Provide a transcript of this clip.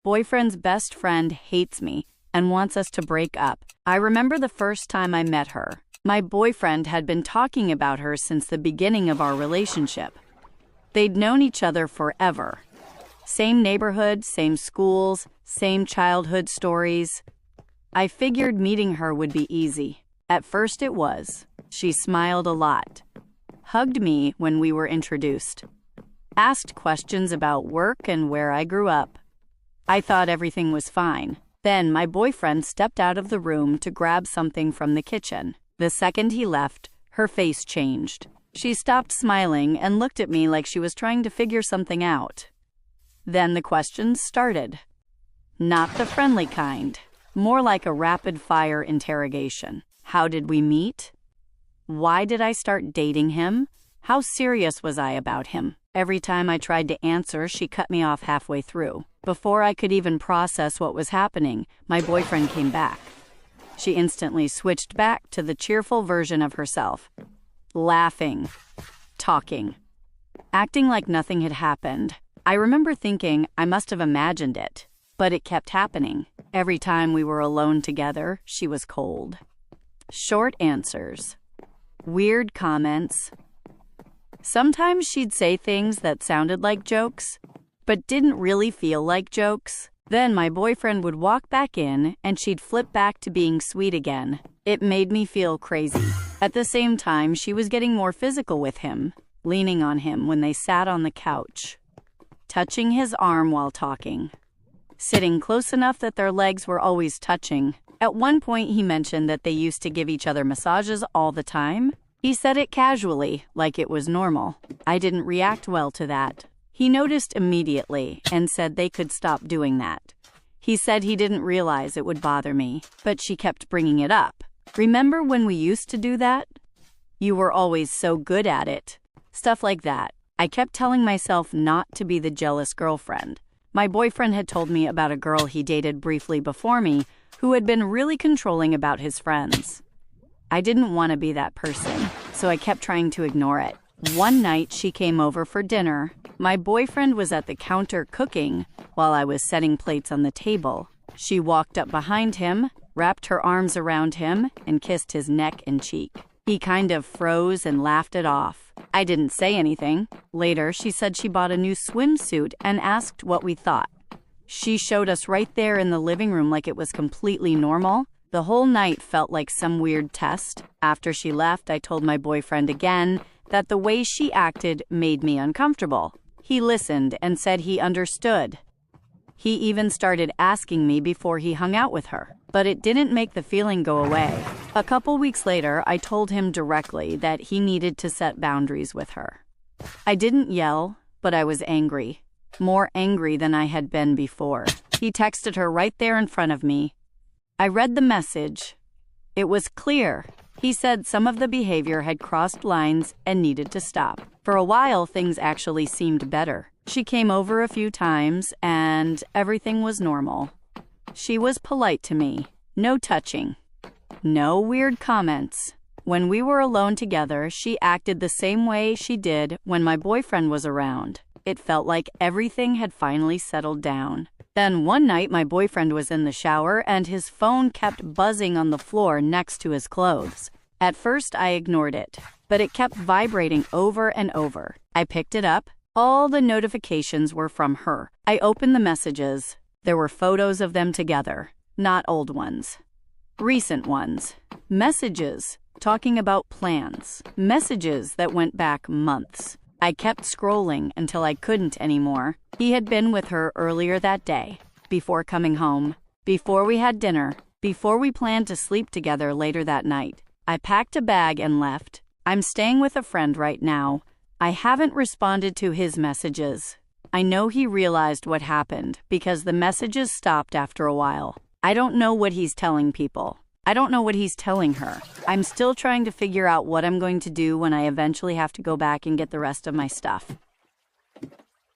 Boyfriend's best friend hates me and wants us to break up. I remember the first time I met her. My boyfriend had been talking about her since the beginning of our relationship. They'd known each other forever. Same neighborhood, same schools, same childhood stories. I figured meeting her would be easy. At first it was. She smiled a lot, hugged me when we were introduced, asked questions about work and where I grew up. I thought everything was fine. Then my boyfriend stepped out of the room to grab something from the kitchen. The second he left, her face changed. She stopped smiling and looked at me like she was trying to figure something out. Then the questions started. Not the friendly kind, more like a rapid-fire interrogation. How did we meet? Why did I start dating him? How serious was I about him? Every time I tried to answer, she cut me off halfway through. Before I could even process what was happening, my boyfriend came back. She instantly switched back to the cheerful version of herself, laughing, talking, acting like nothing had happened. I remember thinking I must have imagined it, but it kept happening. Every time we were alone together, she was cold. Short answers, weird comments. Sometimes she'd say things that sounded like jokes, but didn't really feel like jokes. Then my boyfriend would walk back in and she'd flip back to being sweet again. It made me feel crazy. At the same time, she was getting more physical with him, leaning on him when they sat on the couch, touching his arm while talking, sitting close enough that their legs were always touching. At one point, he mentioned that they used to give each other massages all the time. He said it casually, like it was normal. I didn't react well to that. He noticed immediately and said they could stop doing that. He said he didn't realize it would bother me, but she kept bringing it up. Remember when we used to do that? You were always so good at it. Stuff like that. I kept telling myself not to be the jealous girlfriend. My boyfriend had told me about a girl he dated briefly before me who had been really controlling about his friends. I didn't want to be that person, so I kept trying to ignore it. One night, she came over for dinner. My boyfriend was at the counter cooking while I was setting plates on the table. She walked up behind him, wrapped her arms around him, and kissed his neck and cheek. He kind of froze and laughed it off. I didn't say anything. Later, she said she bought a new swimsuit and asked what we thought. She showed us right there in the living room like it was completely normal. The whole night felt like some weird test. After she left, I told my boyfriend again that the way she acted made me uncomfortable. He listened and said he understood. He even started asking me before he hung out with her, but it didn't make the feeling go away. A couple weeks later, I told him directly that he needed to set boundaries with her. I didn't yell, but I was angry. More angry than I had been before. He texted her right there in front of me. I read the message. It was clear. He said some of the behavior had crossed lines and needed to stop. For a while, things actually seemed better. She came over a few times and everything was normal. She was polite to me. No touching. No weird comments. When we were alone together, she acted the same way she did when my boyfriend was around. It felt like everything had finally settled down. Then one night, my boyfriend was in the shower and his phone kept buzzing on the floor next to his clothes. At first, I ignored it, but it kept vibrating over and over. I picked it up. All the notifications were from her. I opened the messages. There were photos of them together, not old ones. Recent ones. Messages talking about plans. Messages that went back months. I kept scrolling until I couldn't anymore. He had been with her earlier that day, before coming home, before we had dinner, before we planned to sleep together later that night. I packed a bag and left. I'm staying with a friend right now. I haven't responded to his messages. I know he realized what happened because the messages stopped after a while. I don't know what he's telling people. I don't know what he's telling her. I'm still trying to figure out what I'm going to do when I eventually have to go back and get the rest of my stuff.